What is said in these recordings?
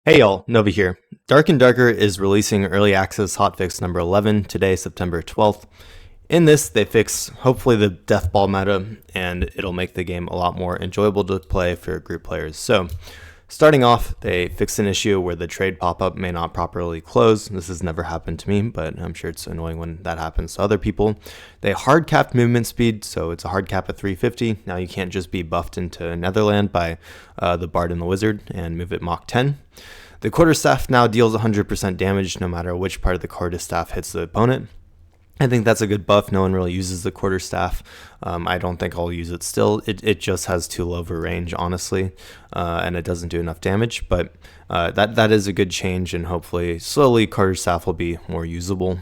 Hey y'all, Nova here. Dark and Darker is releasing early access hotfix number 11 today, September 12th. In this, they fix hopefully the Deathball meta, and it'll make the game a lot more enjoyable to play for group players. So, starting off, they fixed an issue where the trade pop-up may not properly close. This has never happened to me, but I'm sure it's annoying when that happens to other people. They hard capped movement speed, so it's a hard cap at 350. Now you can't just be buffed into Netherland by the Bard and the Wizard and move it Mach 10. The quarterstaff now deals 100% damage no matter which part of the quarterstaff hits the opponent. I think that's a good buff. No one really uses the quarterstaff. I don't think I'll use it still. It just has too low of a range, honestly, and it doesn't do enough damage. But that is a good change, and hopefully slowly quarterstaff will be more usable.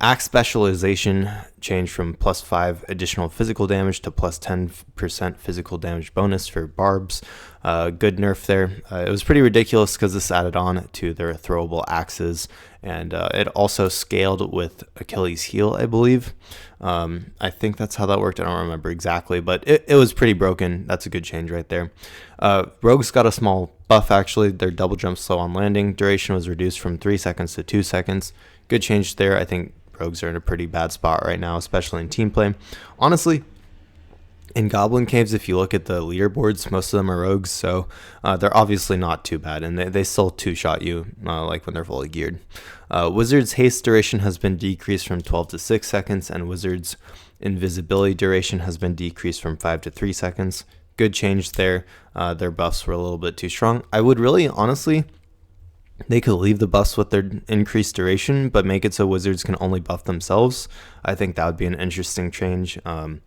Axe specialization changed from plus 5 additional physical damage to plus 10% physical damage bonus for barbs. Good nerf there. It was pretty ridiculous because this added on to their throwable axes, and it also scaled with Achilles' heel, I believe. I think that's how that worked. I don't remember exactly, but it was pretty broken. That's a good change right there. Rogues got a small buff, actually. Their double jump slow on landing duration was reduced from 3 seconds to 2 seconds. Good change there. I think rogues are in a pretty bad spot right now, especially in team play. Honestly, in Goblin Caves, if you look at the leaderboards, most of them are rogues, so they're obviously not too bad, and they still two-shot you like when they're fully geared. Wizard's haste duration has been decreased from 12 to 6 seconds, and Wizard's invisibility duration has been decreased from 5 to 3 seconds. Good change there. Their buffs were a little bit too strong. I would really, honestly, they could leave the buffs with their increased duration, but make it so wizards can only buff themselves. I think that would be an interesting change. And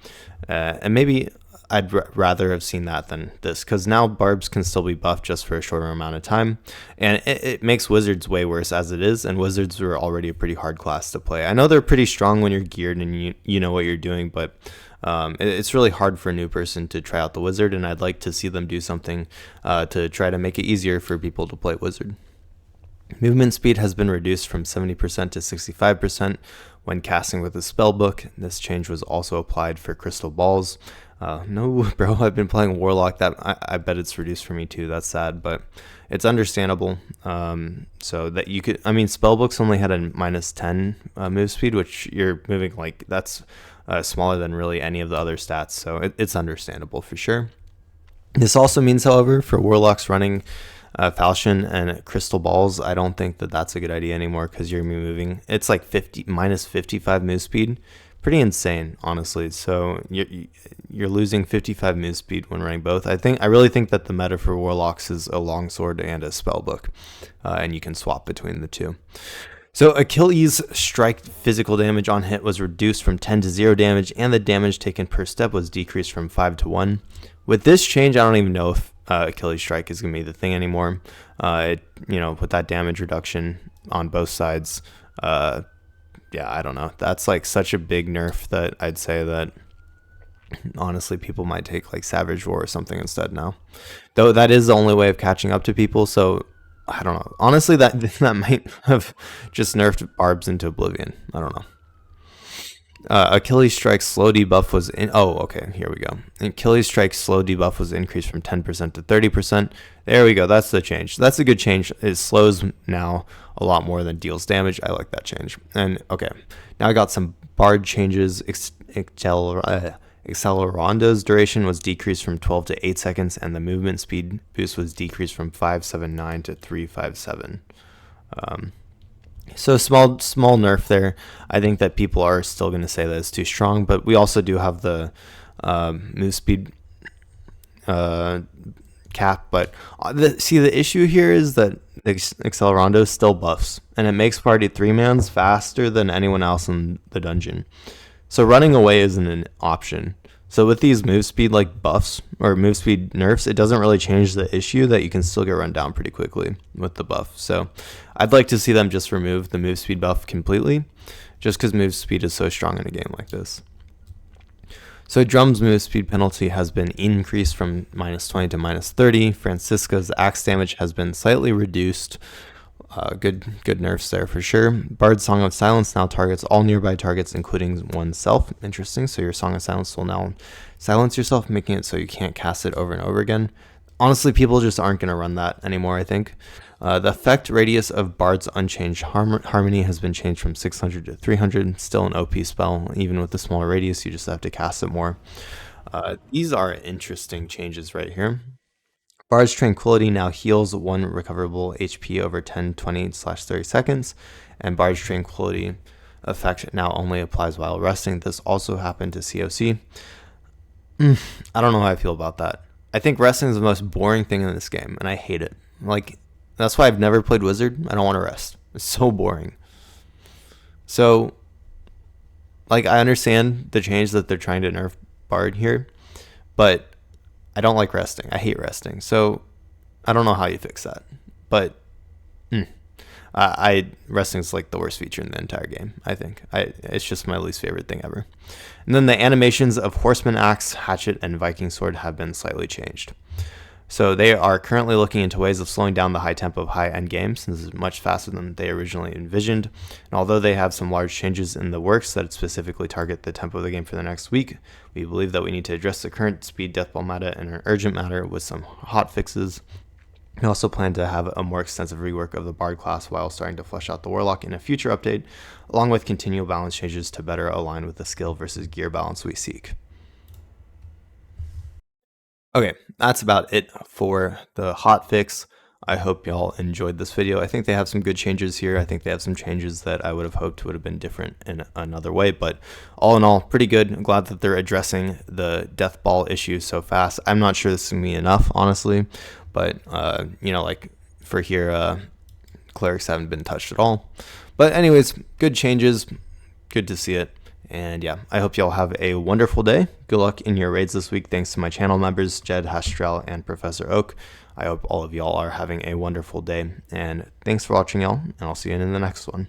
maybe I'd rather have seen that than this, because now barbs can still be buffed just for a shorter amount of time. And it makes wizards way worse as it is, and wizards were already a pretty hard class to play. I know they're pretty strong when you're geared and you know what you're doing, but it's really hard for a new person to try out the wizard, and I'd like to see them do something to try to make it easier for people to play wizard. Movement speed has been reduced from 70% to 65% when casting with a spellbook. This change was also applied for crystal balls. No, bro, I've been playing Warlock. I bet it's reduced for me too. That's sad, but it's understandable. So that you could, I mean, spellbooks only had a minus 10 move speed, which you're moving like that's smaller than really any of the other stats. So it's understandable for sure. This also means, however, for Warlocks running Falchion and crystal balls, I don't think that that's a good idea anymore, because you're moving, it's like minus 55 move speed. Pretty insane, honestly. So you're losing 55 move speed when running both. I really think that the meta for Warlocks is a longsword and a spellbook, and you can swap between the two. So Achilles' strike physical damage on hit was reduced from 10 to 0 damage, and the damage taken per step was decreased from 5 to 1. With this change, I don't even know if Achilles strike is going to be the thing anymore. With that damage reduction on both sides, yeah, I don't know. That's like such a big nerf that I'd say that honestly people might take like Savage War or something instead now. Though that is the only way of catching up to people, so I don't know. Honestly, that might have just nerfed barbs into oblivion. I don't know. Achilles Strike's slow debuff was here we go. Achilles Strike's slow debuff was increased from 10% to 30%. There we go. That's the change. That's a good change. It slows now a lot more than deals damage. I like that change. And okay, now I got some bard changes. Accelerando's duration was decreased from 12 to 8 seconds, and the movement speed boost was decreased from 579 to 357. So small nerf there. I think that people are still going to say that it's too strong, but we also do have the move speed cap. But the issue here is that Accelerando still buffs, and it makes party 3-mans faster than anyone else in the dungeon. So running away isn't an option. So with these move speed like buffs or move speed nerfs, it doesn't really change the issue that you can still get run down pretty quickly with the buff. So I'd like to see them just remove the move speed buff completely, just because move speed is so strong in a game like this. So Drum's move speed penalty has been increased from minus 20 to minus 30. Francisca's axe damage has been slightly reduced. Good nerfs there for sure. Bard's Song of Silence now targets all nearby targets, including oneself. Interesting. So your Song of Silence will now silence yourself, making it so you can't cast it over and over again. Honestly, people just aren't going to run that anymore, I think. The effect radius of Bard's Unchanged Harmony has been changed from 600 to 300. Still an OP spell. Even with the smaller radius, you just have to cast it more. These are interesting changes right here. Bard's Tranquility now heals 1 recoverable HP over 10, 20/30 seconds, and Bard's Tranquility effect now only applies while resting. This also happened to COC. I don't know how I feel about that. I think resting is the most boring thing in this game, and I hate it. Like, that's why I've never played Wizard. I don't want to rest. It's so boring. So, like, I understand the change that they're trying to nerf Bard here, but I don't like resting. I hate resting. So, I don't know how you fix that. But, resting is like the worst feature in the entire game, I think. It's just my least favorite thing ever. And then the animations of Horseman Axe, Hatchet, and Viking Sword have been slightly changed. So they are currently looking into ways of slowing down the high tempo of high-end games. This is much faster than they originally envisioned. And although they have some large changes in the works that specifically target the tempo of the game for the next week, we believe that we need to address the current speed deathball meta in an urgent manner with some hot fixes. We also plan to have a more extensive rework of the Bard class while starting to flesh out the Warlock in a future update, along with continual balance changes to better align with the skill versus gear balance we seek. Okay, that's about it for the hotfix. I hope y'all enjoyed this video. I think they have some good changes here. I think they have some changes that I would have hoped would have been different in another way, but all in all, pretty good. I'm glad that they're addressing the Deathball issue so fast. I'm not sure this is going to be enough, honestly, but, like for here, clerics haven't been touched at all. But anyways, good changes. Good to see it. And yeah, I hope y'all have a wonderful day. Good luck in your raids this week. Thanks to my channel members, Jed, Hastrel, and Professor Oak. I hope all of y'all are having a wonderful day. And thanks for watching, y'all. And I'll see you in the next one.